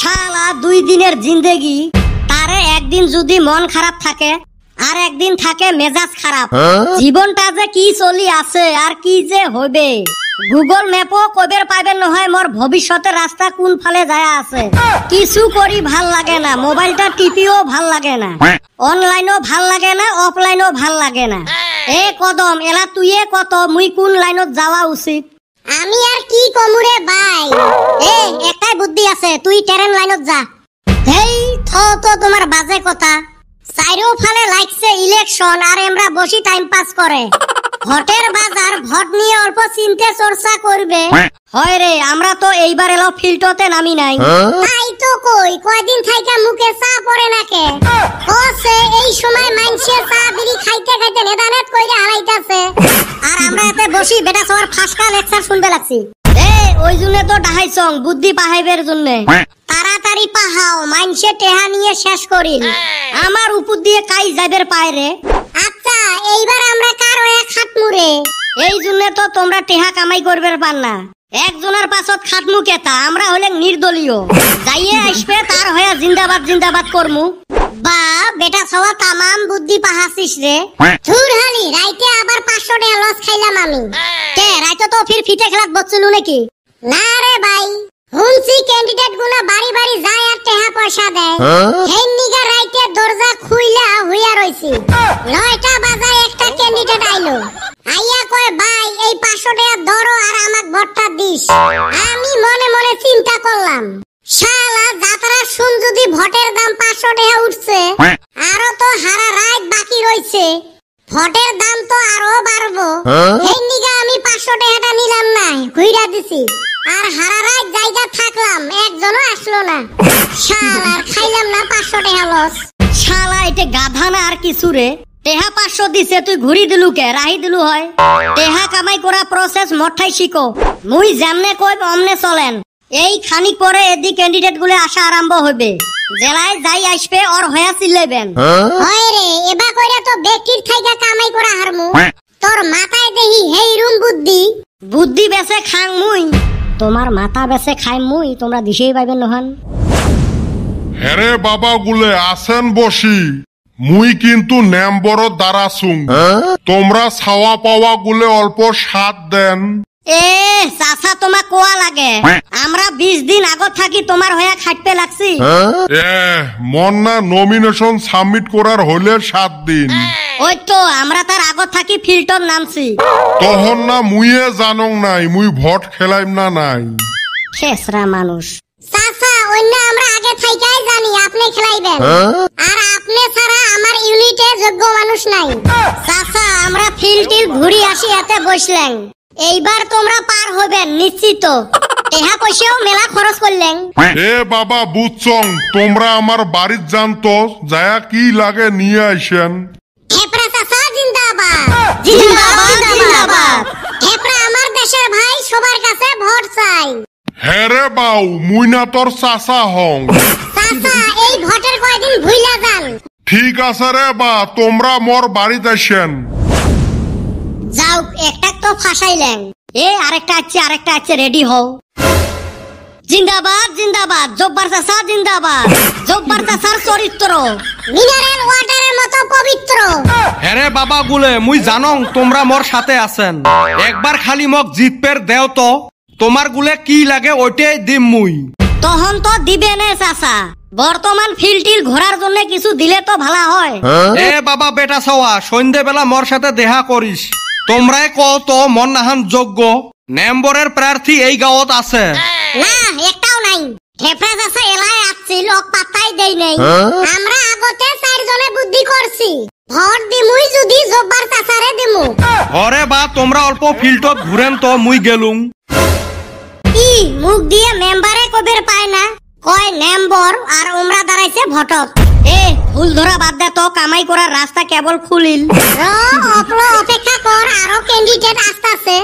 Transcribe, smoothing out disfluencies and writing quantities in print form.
শালা 2 দিনের জিন্দেগি, তারে একদিন যদি মন খারাপ থাকে আর একদিন থাকে মেজাজ খারাপ। জীবনটা যে কি চলি আছে আর কি যে হইবে, গুগল ম্যাপও কবের পাইবেন নহয় মোর ভবিষ্যতের রাস্তা কোন ফালে যায় আছে। কিছু করি ভাল লাগে না, মোবাইলটা টিপিও ভাল লাগে না, অনলাইনও ভাল লাগে না, অফলাইনও ভাল লাগে না। এ কদম এলা তুইয়ে কত মুই কোন লাইনত যাওয়া উচিত? আমি আর কি কমুরে ভাই, একটাই বুদ্ধি আছে, তুই ট্রেন লাইনত যা। হেই তো তোমার বাজে কথা। চাইরো ফালে লাগছে ইলেকশন আর আমরা বসি টাইম পাস করে। ভোটের বাজার, ভোট নিয়ে অল্প চিন্তা চর্চা করবে। হয় রে, আমরা তো এইবার এলো ফিল্ডতে নামি নাই। তাই তো কই, কয়দিন থাইকা মুখে চা পড়ে নাকে। ওসে এই সময় মানুষে চা বিড়ি খাইতে খাইতে নেদানেত কইরা হারাইতাছে, আর আমরা এতে বসি বেটা সবার ফাঁসকা লেকচার শুনতে লাগছি। ওই জন্য তো ডাহাইছং বুদ্ধি পাহাইবের জন্য। তাড়াতাড়ি পাহাও, মাইনসে টেহা নিয়ে শেষ করিল। আমার উপর দিয়ে কাই যাইবের পায় রে। আচ্ছা এইবার আমরা কার হয়ে খাটমুরে? এই জন্য তো তোমরা টেহা কামাই করবের পার না। একজনের পাছত খাটমু কেতা, আমরা হলে নির্দলীয়। যাইয়ে আসবে তার হয়ে জিন্দাবাদ জিন্দাবাদ করমু। বা বেটা সওয়া তামাম বুদ্ধি পাহাছিস রে। ধুর হালি, রাইতে আবার 500 টাকা লস খাইলাম আমি। কে রাইতে তো ফির ফিটে খেলাত বসছিল নাকি? না রে ভাই, হুনছি ক্যান্ডিডেট গুলো বাড়ি বাড়ি যায় আর টাকা পয়সা দেয়। হেন নিগা রাইতে দরজা খুইলা হইয়া রইছি। 9টা বাজায় একটা ক্যান্ডিডেট আইলো, আইয়া কয় ভাই এই 500 টাকা ধরো আর আমাক ভোটটা দিস। আমি মনে মনে চিন্তা করলাম, শালা যাত্রা শুন যদি ভোটের দাম 500 টাকা উঠছে, আরো তো হারা রাত বাকি রইছে, ভোটের দাম তো আরো বাড়বো। হেন নিগা আমি 500 টাকাটা নিলাম না, ঘুইরা দিছি। আর হারা রাত জায়গা থাকলাম, একজনও আসলো না। শালার খাইলাম না 500 টাকা লস। শালা এটা গাধা না আর কিছু রে। টেহা 500 দিছে, তুই ঘুরি দিলু কে? রাহি দিলু হয়। টেহা কামাই করা প্রসেস মঠাই শিখো। মুই যেমনে কই অমনে চলেন। এই খানিক পরে এদি ক্যান্ডিডেট গুলো আসা আরম্ভ হবে। জেলায় যাই আসবে ওর হয়া চিল্লাইবেন। হয় রে, এবা কইরা তো ব্যক্তির থাইকা কামাই করা হারমু। তোর মাথায় দেহি হেই রুম বুদ্ধি। বুদ্ধি বেছে খাং মুই, তোমার মাথা বেছে খাই মুই, তোমরা দিশেই পাইবেন নহান। হেরে বাবা গুলে আসেন বসি, মুই কিন্তু নেম্বর দ্বারা সুং। তোমরা ছাওয়া পাওয়া গুলে অল্প সাথ দেন। চাচা তোমার কোয়া লাগে, আমরা 20 দিন আগত থাকি তোমার হয়ে খাটতে লাগছি। মন না নমিনেশন সাবমিট করার হলে 7 দিন। ওই তো আমরা তার আগত থাকি ফিল্টার নামছি। তখন না মুইয়ে জানং নাই, মুই ভোট খেলাইম না নাই। খেসরা মানুষ। চাচা অন্য আমরা আগে থাইকাই জানি আপনি খেলাইবেন, আর আপনি ছাড়া আমার ইউনিটে যোগ্য মানুষ নাই। চাচা আমরা ফিল্টিল ঘুরি আসি এতে বসলেন, এইবার তোমরা পার হবেন নিশ্চিত। টেহা পয়সাও মেলা খরচ করলেন। বাবা বুঝছং, তোমরা আমার বাড়ির জানতো যায়া কি লাগে নিয়ে আইসেন। হেপরা চাচা জিন্দাবাদ। জিন্দাবাদ জিন্দাবাদ। হেপরা আমার দেশের ভাই, সবার কাছে ভোট চাই। হেরে বাউ, মুই না তোর চাচা হং। চাচা এই ভোটের কয়দিন ভুইলা যান। ঠিক আছে রে বা, তোমরা মোর বাড়িতে আসেন। যাও, একটা তো ফাঁসাইলেন। আরেকটা আছে, রেডি হও। জিন্দাবাদ জিন্দাবাদ, জব্বার চাচা জিন্দাবাদ। জব্বার চাচার চরিত্র মিনারেল ওয়াটারের মতো পবিত্র। হেরে বাবা গুলে, মুই জানং তোমরা মোর সাথে আছেন। একবার খালি মক জিতপের দেও তো, তোমার গুলে কি লাগে ওইটাই দিম মুই। তখন তো দিবে না চাচা, বর্তমান ফিল্টিল ঘোরার জন্য কিছু দিলে তো ভালো হয়। বাবা বেটা সওয়া, সন্ধ্যেবেলা মোর সাথে দেখা করিস। তোমরাই কও তো মন নাহান যোগ্য নেম্বরের প্রার্থী এই গাঁৱত আছে? না একটাও নাই। হেফরা চাচা এলাই আসছিল, লোক পাত্তাই দেই নাই। আমরা আগতে 4 জনে বুদ্ধি করছি, ভোট দিমুই যদি জব্বার চাচারে দিমু। হরে বা তোমরা অল্প ফিল্ডত ঘুরেন তো, মুই গেলুম। মুখ দিয়ে মেম্বারে কবের পায় না, কয় নেম্বর আর ওমরা দাঁড়াইছে ভোটত। ফুল ধরা বাদ দে তো, কামাই করার রাস্তা কেবল খুলিল। অপেক্ষা কর, আরো ক্যান্ডিডেট আসতেছে।